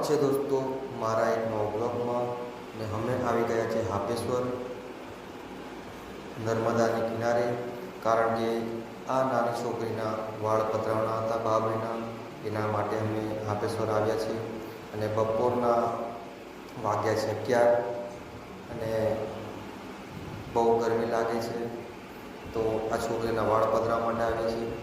છે દોસ્તો મારા એક નવા બ્લોગમાં ને અમે આવી ગયા છે હાપેશ્વર નર્મદાની કિનારે, કારણ કે આ નાની છોકરીના વાળ પતરાવના હતા બાબરીના, એના માટે અમે હાપેશ્વર આવ્યા છીએ. અને બપોરના વાગ્યા છે 11 અને બહુ ગરમી લાગે છે, તો આ છોકરીના વાળ પતરાવવા માટે આવ્યા છીએ.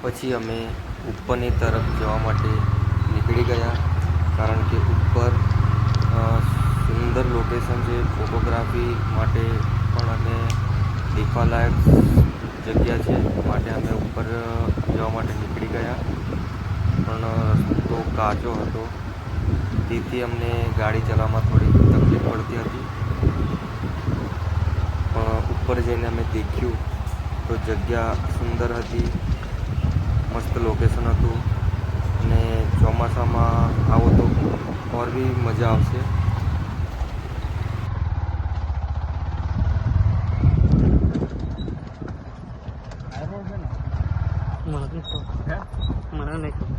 પછી અમે ઉપરની તરફ જવા માટે નીકળી ગયા, કારણ કે ઉપર સુંદર લોકેશન છે ફોટોગ્રાફી માટે પણ, અને દેખવાલાયક જગ્યા છે, માટે અમે ઉપર જવા માટે નીકળી ગયા. પણ રસ્તો કાચો હતો, તેથી અમને ગાડી ચલાવવામાં થોડી તકલીફ પડતી હતી. પણ ઉપર જઈને અમે દેખ્યું તો જગ્યા સુંદર હતી, મસ્ત લોકેશન હતું. અને ચોમાસામાં આવો તો ઓર બી મજા આવશે. મને નહીં ખબર.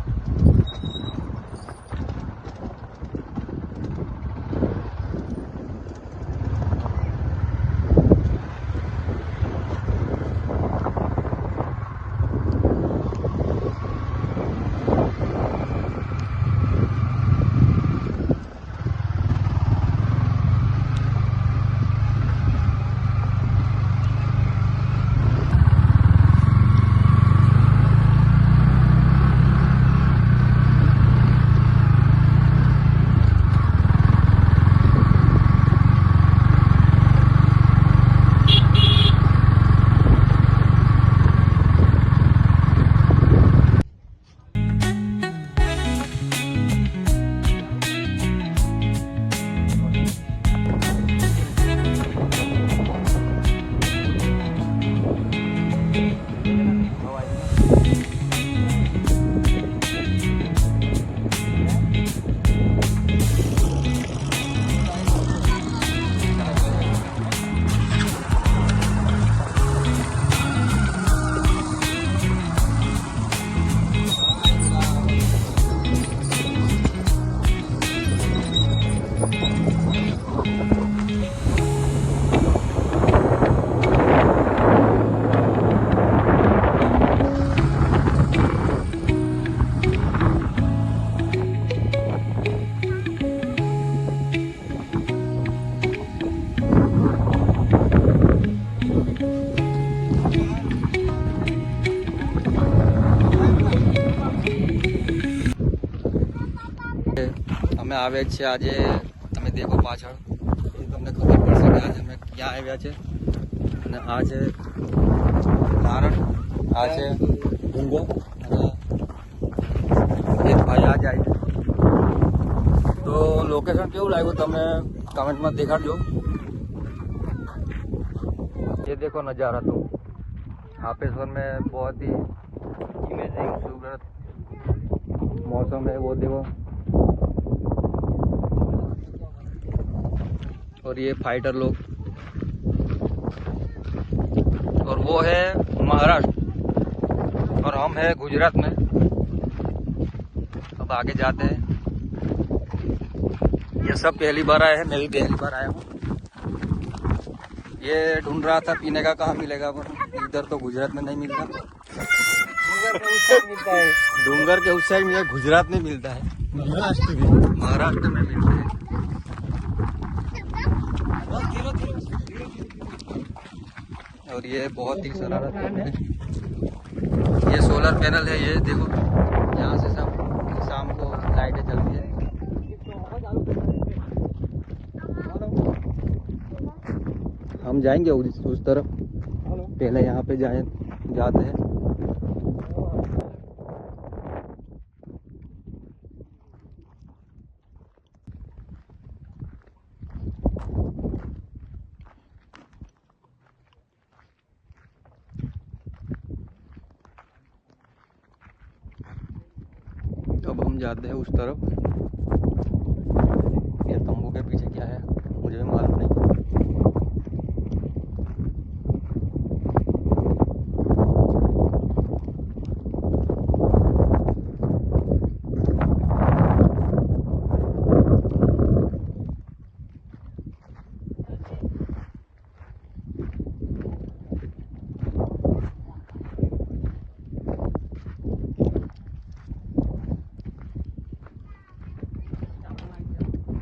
અમે આવ્યા છીએ આજે, તમે દેખો પાછળ, તમને ખબર પડશે કે આજે અમે ક્યાં આવ્યા છે. અને આ છે નારણ, આ છે ડુંગો, અને એક ભાઈ આ જાય. તો લોકેશન કેવું લાગ્યું તમે કમેન્ટમાં દેખાડજો. ये देखो नज़ारा तो हापेश्वर में बहुत ही इमेजिंग खूबसूरत मौसम है, वो देखो. और ये फाइटर लोग, और वो है महाराष्ट्र और हम है गुजरात में. अब आगे जाते हैं. ये सब पहली बार आए हैं, मैं भी पहली बार आया हूँ. ये ढूंढ रहा था पीने का कहाँ मिलेगा, पर इधर तो गुजरात में नहीं मिलता. डूंगर के उस साइड में गुजरात में मिलता है, महाराष्ट्र में मिलता है। और ये बहुत ही शरारत है। ये सोलर पैनल है, ये देखो यहाँ से सब शाम को लाइटें चलती है। हम जाएंगे उस तरफ, पहले यहाँ पे जाते हैं। अब हम जाते हैं उस तरफ। ये तंबू के पीछे क्या है मुझे भी मालूम नहीं।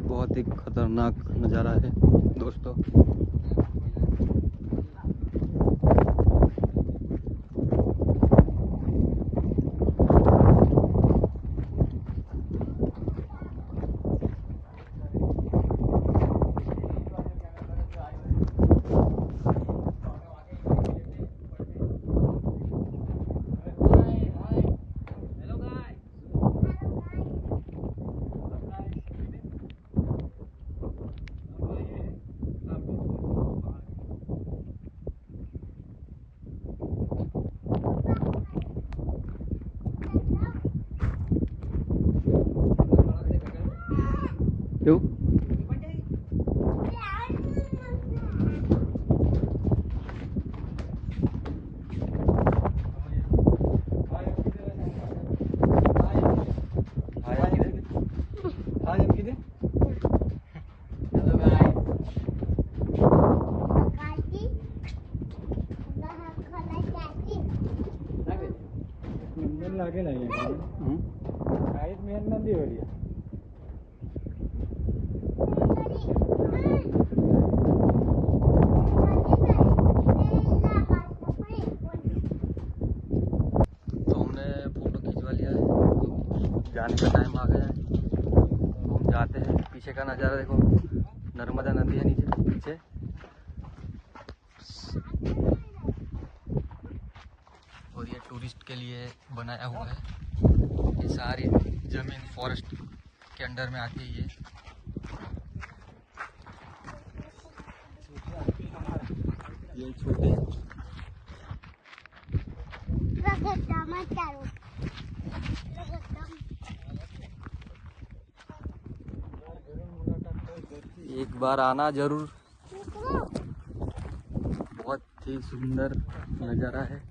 बहुत ही खतरनाक नज़ारा है दोस्तों। क्यों? जाने का टाइम आ गया है, हम जाते हैं। पीछे का नज़ारा देखो, नर्मदा नदी है नीचे पीछे। और ये टूरिस्ट के लिए बनाया हुआ है। ये सारी ज़मीन फॉरेस्ट के अंडर में आती है। ये छोटे एक बार आना जरूर, बहुत ही सुंदर नज़ारा है।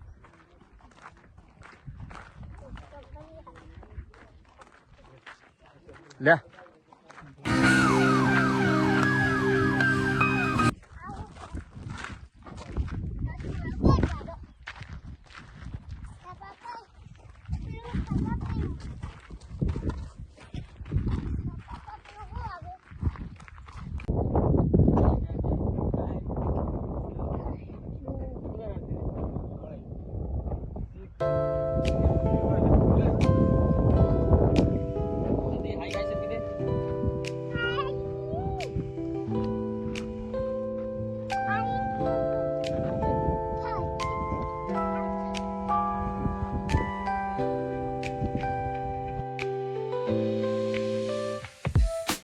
ले